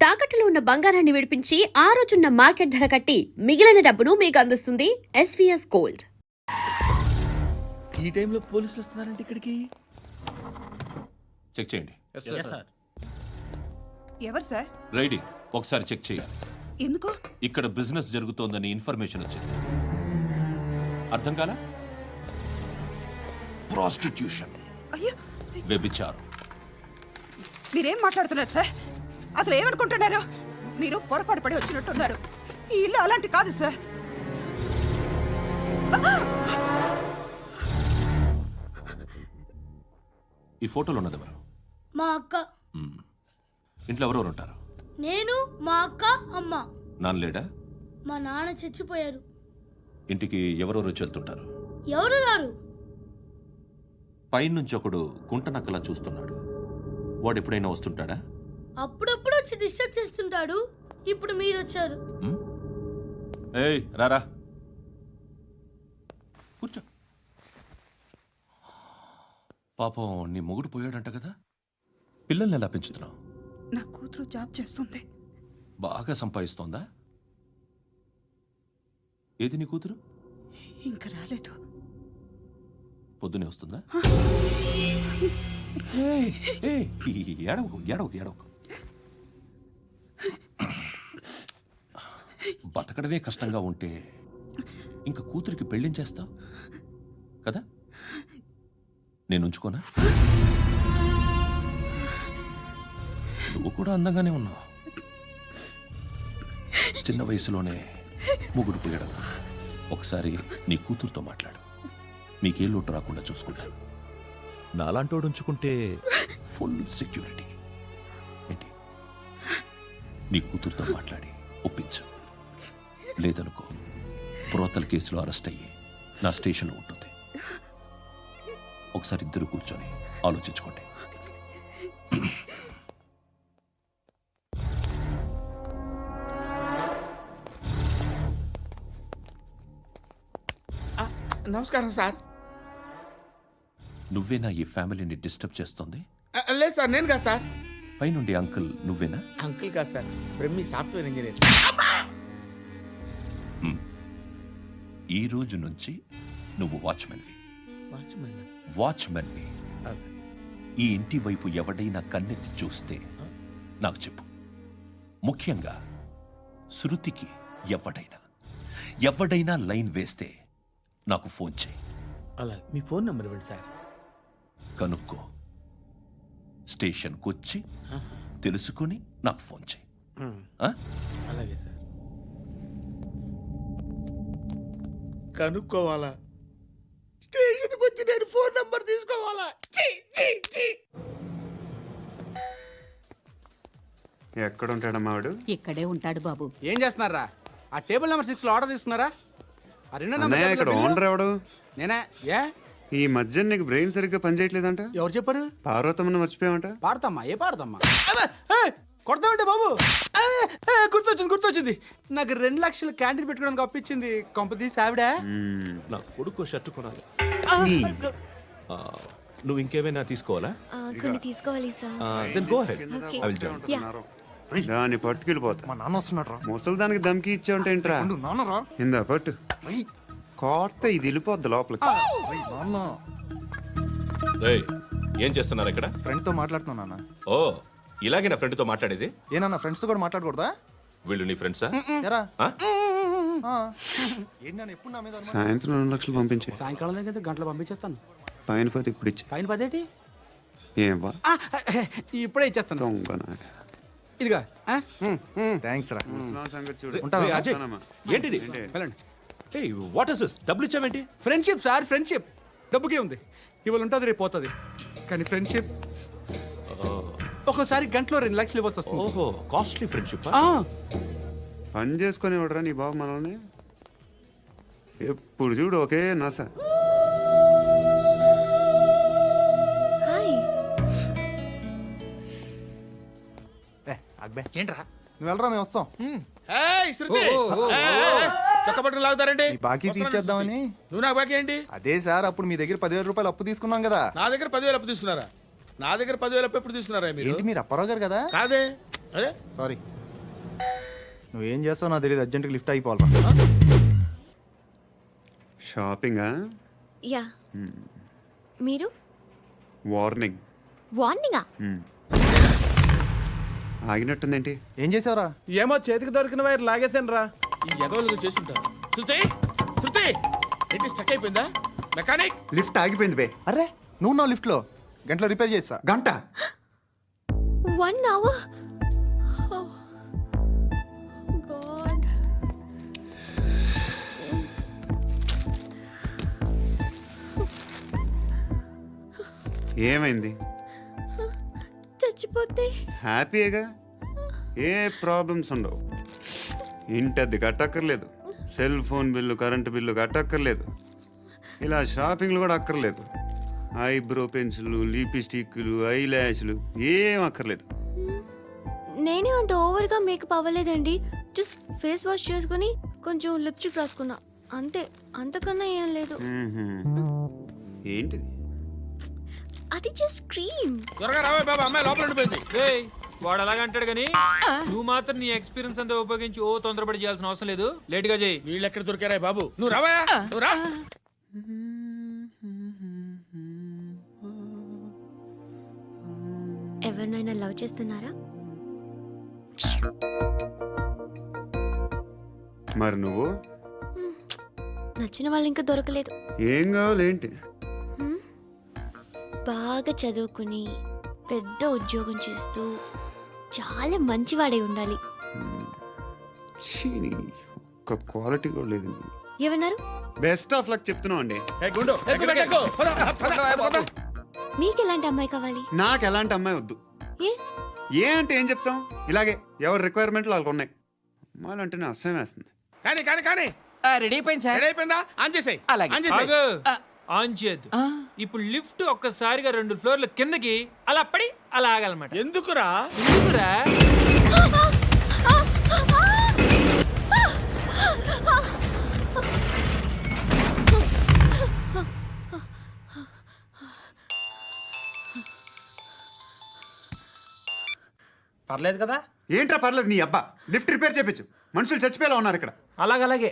తాకట్టులో ఉన్న బంగారాన్ని విడిపించి ఆ రోజున్న మార్కెట్ ధర కట్టి మిగిలిన డబ్బును మీకు అందిస్తుంది ఎస్వీఎస్ గోల్డ్. ఈ టైంలో పోలీసులు వస్తున్నారంటే ఇక్కడికి చెక్ చేయండి. ఎవరు సార్? రైడీ ఒకసారి చెక్ చేయాలి. ఎందుకు? ఇక్కడ బిజినెస్ జరుగుతోందని ఇన్ఫర్మేషన్ వచ్చింది. అర్థం కాలా? ప్రాస్టిట్యూషన్, అయ్యో, వ్యభిచారం. మీరేం మాట్లాడుతున్నారు సార్? అసలు ఏమనుకుంటున్నారు? మీరు పొరపాటు పడి వచ్చినట్టున్నారు. ఈ ఇల్లు అలాంటి కాదు సార్. ఈ ఫోటోలో ఉన్నది ఎవరు? మా అక్క. ఇంట్లో ఎవరెవరు ఉంటారు? నేను, మా అక్క, అమ్మ. నాన్న లేడా? మా నాన్న చచ్చిపోయారు. ఇంటికి ఎవరెవరు వచ్చి వెళ్తుంటారు? ఎవరు రారు. పైనుంచి ఒకడు గుంట నక్కలా చూస్తున్నాడు. వాడు ఎప్పుడైనా వస్తుంటాడా? అప్పుడప్పుడు వచ్చి డిస్టర్బ్ చేస్తుంటాడు. ఇప్పుడు మీరు వచ్చారు. ఏయ్ రారా, కూర్చో. పాపం నీ మొగుడు పోయాడంట కదా, పిల్లల్ని ఎలా పెంచుతున్నావు? నా కూతురు జాబ్ చేస్తుంది. బాగా సంపాదిస్తోందా? ఏది నీ కూతురు? ఇంకా రాలేదు. పొద్దునే వస్తుందా? ఏడవకు ఏడవకు ఏడవకు. బతకడమే కష్టంగా ఉంటే ఇంకా కూతురికి పెళ్ళించేస్తావు కదా? నేను ఉంచుకోనా? నువ్వు కూడా అందంగానే ఉన్నావు. చిన్న వయసులోనే ముగుడు పోయడం. ఒకసారి నీ కూతురుతో మాట్లాడు. మీకే లోటు రాకుండా చూసుకుంటాను. నాలాంటోడు ఉంచుకుంటే ఫుల్ సెక్యూరిటీ. ఏంటి? నీ కూతురుతో మాట్లాడి ఒప్పించు. లేదనుకో, ప్రోతల్ కేసులో అరెస్ట్ అయ్యి నా స్టేషన్లో ఉంటుంది. ఒకసారి ఇద్దరు కూర్చొని ఆలోచించుకోండి. నమస్కారం సార్. నువ్వేనా ఈ ఫ్యామిలీని డిస్టర్బ్ చేస్తుంది? లేదు సార్, నేను కాదు సార్. పైనుండి అంకుల్ నువ్వేనా? అంకుల్ కాదు సార్, బ్రహ్మి సాఫ్ట్వేర్ ఇంజనీర్. ఈ రోజు నుంచి నువ్వు వాచ్మెన్వి. వాచ్మెన్వి. ఈ ఇంటి వైపు ఎవడైనా కన్నెత్తి చూస్తే నాకు చెప్పు. ముఖ్యంగా శృతికి ఎవడైనా లైన్ వేస్తే నాకు ఫోన్ చేయి. అలా మీ ఫోన్ నెంబర్ ఇవ్వండి సార్. కనుక్కో, స్టేషన్కి వచ్చి తెలుసుకుని నాకు ఫోన్ చేయి. అలాగే సార్. కనుక్కోవాలా? స్టేషన్కి వచ్చి నేను ఫోన్ నెంబర్ తీసుకోవాలా? ఎక్కడ ఉంటాడమ్మా వాడు? ఇక్కడే ఉంటాడు బాబు. ఏం చేస్తున్నారా? ఆ టేబుల్ నెంబర్ 6 లో ఆర్డర్ తీసుకున్నారా? ఆ రెండో అన్నయ్య, ఇక్కడ ఓనర్ ఎవడు? నేనే. ఏ ఈ మధ్య నీకు బ్రెయిన్ సరిగ్గా పనిచేయట్లేదంట. ఎవరు చెప్పారు? పార్వతమ్మను మర్చిపోయామంట. పాడతామ్మా. ఏ పాడతామ్మా? కొడతామంటే బాబు. గుర్తొచ్చింది. నాకు 2 లక్షలు క్యాంటీన్ పెట్టుకోవడానికి అప్పించింది కొంపతీసి ఆవిడ. నా కొడుకు షర్ట్ కొనాలి. నువ్వు ఇంకేమైనా తీసుకోవాలా? కొన్ని తీసుకోవాలి sir. Then go ahead. I will join. దాన్ని పట్టుకెళ్ళిపోతా. మా నాన్న వస్తున్నాడు. ముసలి దానికి దమ్కి ఇచ్చావంట ఏంట్రా? నాన్నరా ఇందా పట్టు. కోర్త ఇది వెళ్ళిపోద్ది లోపలికి. నాన్న రేయ్, ఏం చేస్తున్నారు ఇక్కడ? ఫ్రెండ్ తో మాట్లాడుతున్నా నాన్న. ఓ, ఇలాగే నా ఫ్రెండ్తో మాట్లాడేది? ఏనన్నా ఫ్రెండ్స్ తో కూడా మాట్లాడకూడదా? వీళ్ళు నీ ఫ్రెండ్సా? ఎరా ఆ? ఏంటి నాన్న ఎప్పుడు నా మీద అనుమానం? సాయంత్రం 2 లక్షలు పంపించే. సాయంకాలం దగ్గర గంటలు పంపించేస్తాను. పైన పోతే ఇప్పుడు ఇచ్చే. పైన 10 ఏం వా ఇప్పుడే ఇచ్చేస్తాను. దొంగనా. ఇదిగా. థ్యాంక్స్ రా. ముసలాం సంగతి చూడు. ఉంటావా? రేయ్, అజయ్, వస్తానమ్మా. ఏంటిది? వెళ్ళండి. ఏయ్, వాట్ ఇస్ దిస్? డబ్బులు ఇచ్చావేంటి? Friendship sir, friendship. డబ్బుకే ఉంది. ఇవాళ ఉంటుంది, రేపు పోతుంది. కానీ ఫ్రెండ్షిప్ ఒక్కోసారి గంటలో 2 లక్షలు ఇవ్వాల్సి వస్తుంది. ఓహో, కాస్ట్లీ ఫ్రెండ్షిప్. పని చేసుకొని ఇవ్వడరా నీ బాబు మనల్ని. ఎప్పుడు చూడు ఒకే నస. అక్బే ఏంట్రా? నువ్వు వెళ్ళరా, మేము వస్తాం. చక్కబట్టలు లాగుతారండి. ఈ బాకీ తీర్చేద్దామని. నువ్వు నాకు బాకీ ఏంటి? అదే సార్, అప్పుడు మీ దగ్గర 10,000 రూపాయలు అప్పు తీసుకున్నాం కదా. నా దగ్గర 10,000 అప్పు తీసుకున్నారా? నా దగ్గర 10,000 అప్పు ఎప్పుడు తీసుకున్నారా మీరు? ఏంటి మీరు అప్పారావు గారు కదా? కాదే, అరే సారీ నువ్వేం చేస్తావు నాకు తెలియదు అర్జెంట్గా లిఫ్ట్ అయిపోవాలరా. షాపింగా? యా మీరు వార్నింగ్. వార్నింగా? ఆగినట్టుందేంటి? ఏం చేసావురా? ఏమో చేతికి దొరికిన వైర్ లాగేసాను రా. ఈ ఎగవలు చేస్తుంటారు. శృతి శృతి ఏంటి స్టక్ అయిపోయిందా? మెకానిక్ లిఫ్ట్ ఆగిపోయింది బే. అరే నువ్వు నా లిఫ్ట్లో గంటలో రిపేర్ చేస్తా. గంట? 1 hour? Oh, God. ఏమైంది? చచ్చిపోతే హ్యాపీగా, ఏ ప్రాబ్లమ్స్ ఉండవు. ఇంటద్ది కట్టక్కర్లేదు, cell phone bill, current bill కట్టక్కర్లేదు, ఇలా షాపింగ్లు కూడా అక్కర్లేదు. ఐబ్రో పెన్సిల్, లిప్స్టిక్లు, ఐ ల్యాష్లు ఏం అక్కర్లేదు. నేనే అంత ఓవర్గా మేకప్ అవ్వలేదండి. జస్ట్ ఫేస్ వాష్ చేసుకుని కొంచెం లిప్స్టిక్ రాసుకున్నా అంతే. అంతకన్నా ఏం లేదు. ఏంటిది? అది జస్ట్ క్రీమ్. త్వరగా రావే బాబా, అమ్మాయి లోపల ఉండిపోయింది. వాడు అలాగంటాడు కానీ నువ్వు మాత్రం నీ ఎక్స్పీరియన్స్ అంతా ఉపయోగించి తొందరపడి చేయాల్సిన అవసరం లేదు. లేట్ గా చేయి. వీళ్ళు ఎక్కడ దొరికారా బాబు? నువ్వు రావా, నువ్వు రా. ఎవరినైనా లవ్ చేస్తున్నారా? మరి నువ్వు? నచ్చిన వాళ్ళు ఇంకా దొరకలేదు. ఏం కావాలేంటి? బాగా చదువుకుని పెద్ద ఉద్యోగం చేస్తూ చాలా మంచివాడై ఉండాలి. ఒక్క క్వాలిటీ కూడా లేదు. ఏమన్నారు? బెస్ట్ ఆఫ్ లక్ చెప్తున్నావు అండి. గుండు ఎక్కు, ఎక్కు. పద, పద, పద. మీకు ఎలాంటి అమ్మాయి కావాలి? నాకు ఎలాంటి అమ్మాయి వద్దు. ఏ ఏ అంటే ఏం చెప్తాం, ఇలాగే ఎవరి రిక్వైర్మెంట్లు వాళ్ళకు ఉన్నాయి. అమ్మాయిలు అంటేనే అసహ్యం వేస్తుంది. కానీ కానీ కానీ రెడీ అయిపోయింది సార్. రెడీ అయిపోయిందా? ఆన్ చేసేయ్. అలాగే. ఆన్ చేసేయ్. ఆగు. ఆన్ చేయద్దు. ఇప్పుడు లిఫ్ట్ ఒక్కసారిగా 2 ఫ్లోర్ల కిందకి అలా పడి అలా ఆగాలన్నమాట. ఎందుకురా? ఎందుకురా? పర్లేదు కదా? ఏంట్రా పర్లేదు నీ అబ్బా. లిఫ్ట్ రిపేర్ చేపించు, మనుషులు చచ్చిపోయేలా ఉన్నారు ఇక్కడ. అలాగే.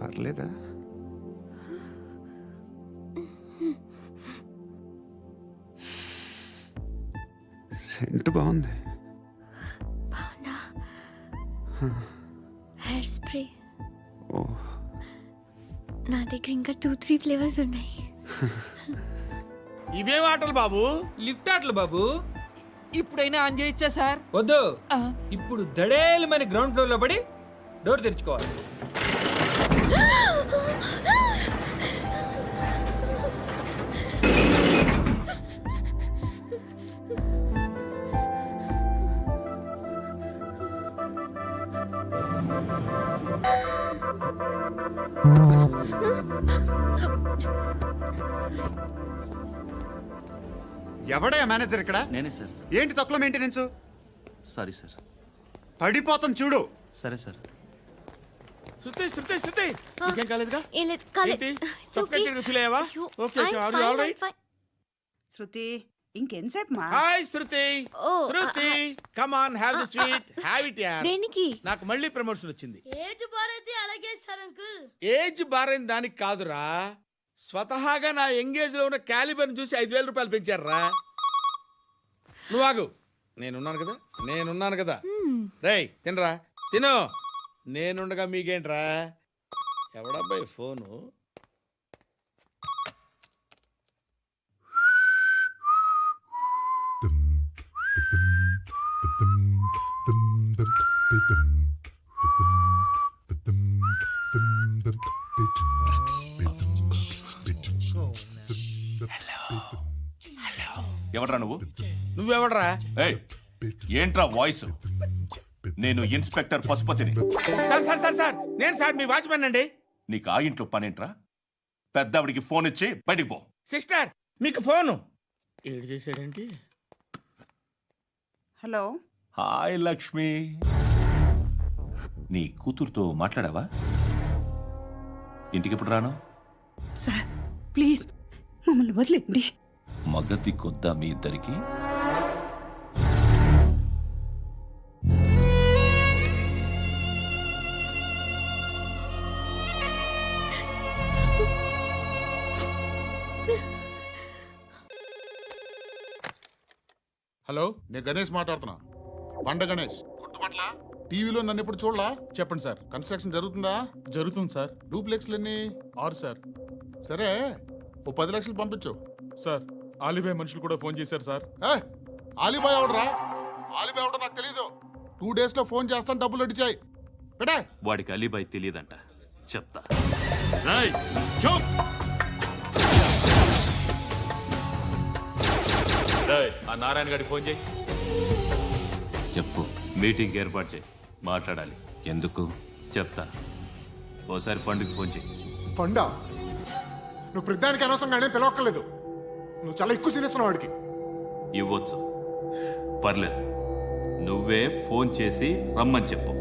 పర్లేదా? సెంట్ బాగుంది. బాగుందా? Hair spray. ఓ, నా దగ్గర ఇంకా 2-3 ఫ్లేవర్స్ ఉన్నాయి. ఇవేం ఆటలు బాబు? లిఫ్ట్ ఆటలు బాబు. ఇప్పుడైనా ఆన్ చేయొచ్చా సార్? వద్దు. ఇప్పుడు దడేలమైన గ్రౌండ్ ఫ్లోర్ లో పడి డోర్ తెరుచుకోవాలి. ఎవడయ్యా మేనేజర్ ఇక్కడ? నేనే సార్. ఏంటి తక్కువ మెయింటెనెన్స్? Sorry sir. పడిపోతాం చూడు. సరే సార్. శృతి శృతి శృతి ఇంకేం కాలేదుగా? ఏం లేదు, కాలేదు. ఏంటి? It's okay. Suffocated గా feel అయ్యావా? అయ్యో, Okay, okay. I'm Are you fine, all I'm right? fine. శృతి ఇంకెంతసేపు మా? Hi Shruti. Oh, Shruti come on, have the sweet. Have it యార్. దేనికి? నాకు మళ్ళీ ప్రమోషన్ వచ్చింది. ఏజ్ బారైతే అలాగే సార్ అంకుల్. ఏజ్ బారైన దానికి కాదురా, స్వతహాగా నా ఎంగేజ్ లో ఉన్న క్యాలిబర్ చూసి 5,000 రూపాయలు పెంచారా. నువ్వు ఆగు, నేనున్నాను కదా. రేయ్ తినరా, తిను. నేనుండగా మీకేంట్రా? ఎవడబ్బాయి ఫోను? ఎవడ్రా నువ్వు? నువ్వెవడరా? ఏయ్, ఏంట్రా వాయిస్? నేను ఇన్స్పెక్టర్ పశుపతిని. సార్ సార్ సార్ సార్ నేను సార్ మీ వాచ్మెన్ అండి. నీకు ఆ ఇంట్లో పనేంట్రా? పెద్దవిడికి ఫోన్ ఇచ్చి బయటికి పో. సిస్టర్ మీకు ఫోను. ఏడు చేశాడేంటి? హలో. హాయ్ లక్ష్మి. నీ కూతురుతో మాట్లాడావా? ఇంటికి ఎప్పుడు రాను? సార్ ప్లీజ్ మమ్మల్ని వదిలేండి. మగతి కొద్దా మీ ఇద్దరికి? హలో, నేను గణేష్ మాట్లాడుతున్నా. బండ గణేష్ గుర్తుపట్ల టీవీలో నన్ను ఇప్పుడు చూడలా? చెప్పండి సార్. కన్స్ట్రక్షన్ జరుగుతుందా? జరుగుతుంది సార్. డూప్లెక్స్లు ఎన్ని? 6 సార్. సరే, ఓ 10 లక్షలు పంపించు. సార్, ఆలిబాయ్ మనుషులు కూడా ఫోన్ చేశారు సార్. ఆలిబాయ్ ఎవడరా? ఆలిబాయ్ ఎవడో నాకు తెలీదు. 2 days లో ఫోన్ చేస్తాను, డబ్బులు అడిచాయి పెట్టే. వాడికి అలీబాయ్ తెలియదంట, చెప్తా. రేయ్, చూప్. రేయ్, ఆ నారాయణ గారికి ఫోన్ చేయి. చెప్పు, మీటింగ్ ఏర్పాటు చేయి, మాట్లాడాలి. ఎందుకు చెప్తా. ఓసారి పండుగ ఫోన్ చేయి. పండా, నువ్వు ప్రతిదానికి అనవసరంగానే పిలవక్కర్లేదు. నువ్వు చాలా ఎక్కువ సీనిస్తున్నావు వాడికి. ఇవ్వచ్చు, పర్లేదు. నువ్వే ఫోన్ చేసి రమ్మని చెప్పు.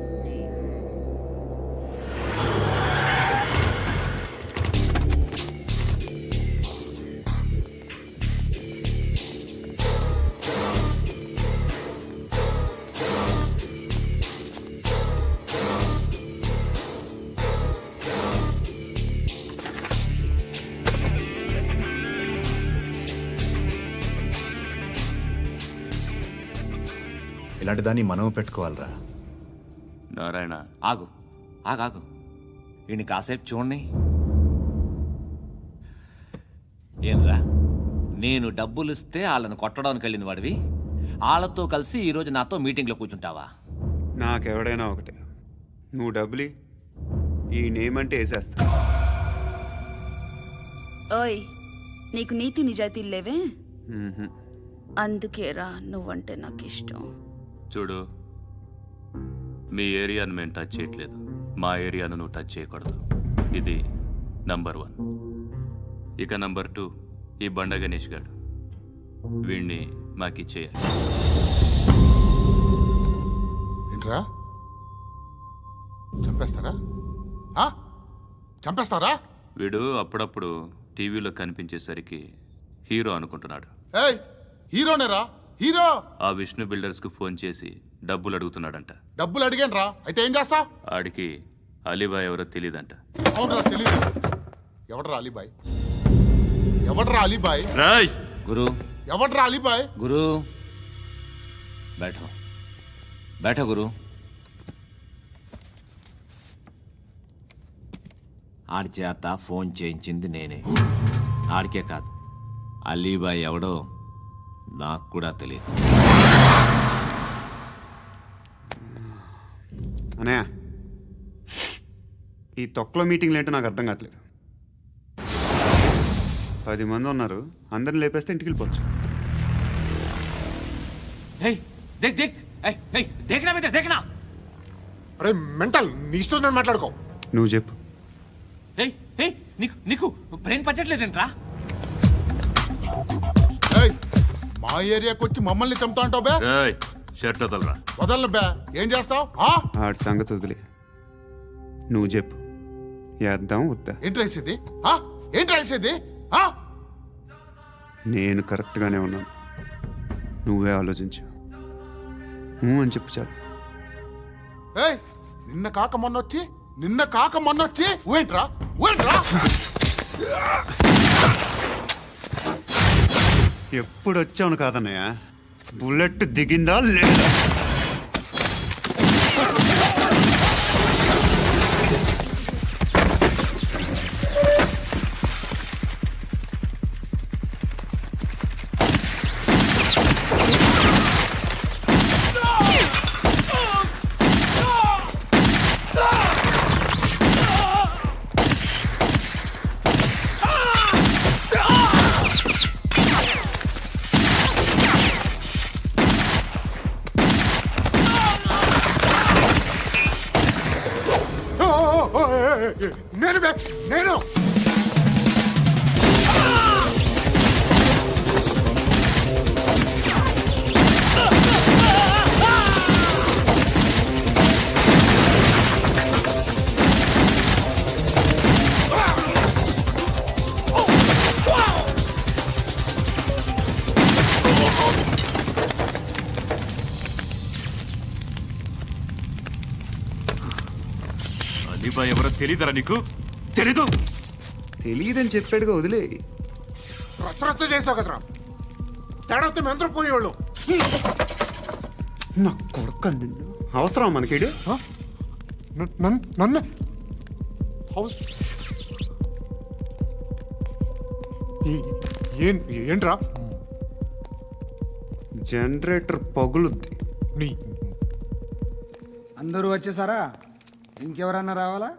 ఇలాంటి దాన్ని మనం పెట్టుకోవాలరా. నారాయణ, ఆగు ఆగాగు, ఈయన కాసేపు చూడండి. ఏంరా, నేను డబ్బులు ఇస్తే వాళ్ళని కొట్టడానికి వెళ్ళిన వాడివి, వాళ్ళతో కలిసి ఈరోజు నాతో మీటింగ్లో కూర్చుంటావా? నాకెవడైనా ఒకటే, నువ్వు డబ్బులి, ఈ నేమ్ అంటే వేసేస్తా. ఓయ్, నీకు నీతి నిజాయితీలు లేవే, మ్మ్హ్మ్. అందుకేరా నువ్వంటే నాకు ఇష్టం. చూడు, మీ ఏరియాను మేము టచ్ చేయట్లేదు, మా ఏరియాను నువ్వు టచ్ చేయకూడదు. ఇది నంబర్ 1. ఇక నంబర్ 2, ఈ బండ గణేష్ గాడు, వీణ్ణి మాకిచ్చేయాలి. ఏంట్రా, చంపేస్తారా? చంపేస్తారా? వీడు అప్పుడప్పుడు టీవీలో కనిపించేసరికి హీరో అనుకుంటున్నాడు. ఏయ్, హీరోనేరా, హీరో. ఆ విష్ణు బిల్డర్స్కు ఫోన్ చేసి డబ్బులు అడుగుతున్నాడంట. డబ్బులు అడిగానురా, అయితే ఏం చేస్తా? ఆడికి అలీబాయ్ ఎవరో తెలీదంట. అవునరా, తెలీదు. ఎవడరా అలీబాయ్? ఎవడరా అలీబాయ్? రాయ్ గురు, ఎవడరా అలీబాయ్? గురు బైఠో బైఠో గురు. ఆడి చేత ఫోన్ చేయించింది నేనే. ఆడికే కాదు, అలీబాయ్ ఎవడో నాకు కూడా తెలియదు. అనయ్య, ఈ తొక్కలో మీటింగ్లు ఏంటో నాకు అర్థం కావట్లేదు. 10 మంది ఉన్నారు, అందరిని లేపేస్తే ఇంటికి వెళ్ళిపోవచ్చు. అరే మెంటల్, నీ ఇష్టం నేను మాట్లాడుకో. నువ్వు చెప్పు. నీకు బ్రెయిన్ పచ్చట్లేదంట్రా? ఏయ్, మా ఏరియాకి వచ్చి మమ్మల్ని చంపుతా అంటావు బే? రాయ్, షర్ట్ వదలరా. వదలను బే. ఏం చేస్తావు? ఆడి సంగతి వదిలే, నువ్వు చెప్పు. వేద్దాం వద్దా? ఏంటి రాసేది? ఏంటి రాసేది? నేను కరెక్ట్గానే ఉన్నాను, నువ్వే ఆలోచించు. అని చెప్పు చాలు. ఏయ్, నిన్న కాక మొన్నొచ్చి ఊయంట్రా. ఎప్పుడు వచ్చావును కాదన్నయ్య, బుల్లెట్ దిగిందా లేదా? అలీబాయ్ ఎవరో తెలీదరా నీకు? తెలీదు? తెలియదని చెప్పాడుగా, వదిలే. రచ్చ చేసావు కదరా, తేడా వస్తే మెంతరం పోయేవాళ్ళు. నా కొడుకు నిన్ను అవసరం మనకిడు. నన్ను హౌస్ ఏంట్రా? జనరేటర్ పగులుద్ది. నీ అందరూ వచ్చేసారా? ఇంకెవరన్నా రావాలా?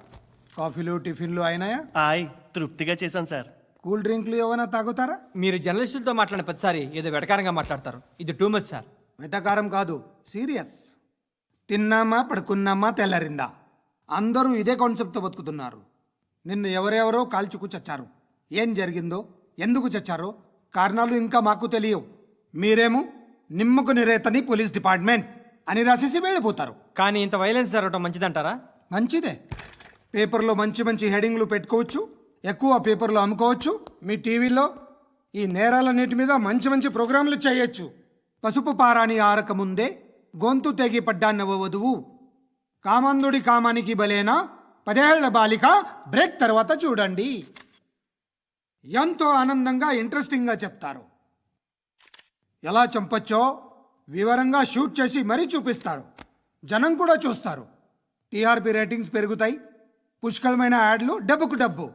కాఫీలు టిఫిన్లు అయినాయా? తృప్తిగా చేశాను సార్. కూల్ డ్రింక్లు ఏమైనా తాగుతారా? మీరు జర్నలిస్టులతో మాట్లాడిన ప్రతిసారి ఏదో వెటకారంగా మాట్లాడతారు. ఇది టూ మచ్ సార్. వెటకారం కాదు, సీరియస్. తిన్నామా పడుకున్నామా తెల్లరిందా, అందరూ ఇదే కాన్సెప్ట్తో బతుకుతున్నారు. నిన్ను ఎవరెవరో కాల్చుకు చచ్చారు. ఏం జరిగిందో, ఎందుకు చచ్చారో కారణాలు ఇంకా మాకు తెలియవు. మీరేమో నిమ్మకు నిరేతని పోలీస్ డిపార్ట్మెంట్ అని రాసేసి వెళ్ళిపోతారు. కానీ ఇంత వైలెన్స్ జరగడం మంచిదంటారా? మంచిదే. పేపర్లో మంచి మంచి హెడింగ్లు పెట్టుకోవచ్చు, ఎక్కువ పేపర్లు అమ్ముకోవచ్చు. మీ టీవీలో ఈ నేరాలన్నిటి మీద మంచి మంచి ప్రోగ్రాంలు చేయొచ్చు. పసుపు పారాని ఆరక ముందే గొంతు తెగి పడ్డాన్నవ వధువు, కామందుడి కామానికి బలేనా 10 ఏళ్ల బాలిక బ్రేక్ తర్వాత చూడండి. ఎంతో ఆనందంగా ఇంట్రెస్టింగ్గా చెప్తారు. ఎలా చంపచ్చో వివరంగా షూట్ చేసి మరీ చూపిస్తారు. జనం కూడా చూస్తారు. టీఆర్పీ రేటింగ్స్ పెరుగుతాయి. పుష్కలమైన యాడ్లు, డబ్బుకు డబ్బు.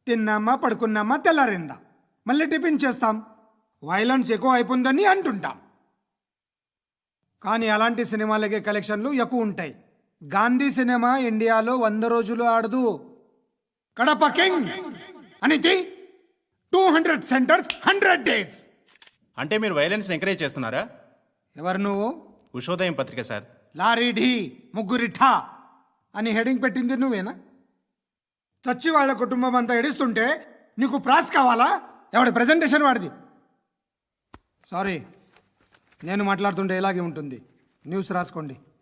తిన్నామా పడుకున్నామా తెల్లారిందా, మళ్ళీ టిఫిన్ చేస్తాం. వైలెన్స్ ఎక్కువ అయిపోయిందని అంటుంటాం. కానీ అలాంటి సినిమాలకే కలెక్షన్లు ఎక్కువ ఉంటాయి. గాంధీ సినిమా ఇండియాలో 100 రోజులు ఆడదు. కడప కింగ్ అనేది 200 సెంటర్స్ 100 డేస్. అంటే మీరు వైలెన్స్ ఎంకరేజ్ చేస్తున్నారా? ఎవరు నువ్వు? ఉషోదయం పత్రిక సార్. లారీ ఢీ ముగ్గురి ఠా అని హెడింగ్ పెట్టింది నువ్వేనా? చచ్చి వాళ్ళ కుటుంబం అంతా ఎడుస్తుంటే నీకు ప్రాస్ కావాలా? ఎవడి ప్రెజెంటేషన్ వాడిది. సారీ, నేను మాట్లాడుతుంటే ఇలాగే ఉంటుంది. న్యూస్ రాసుకోండి.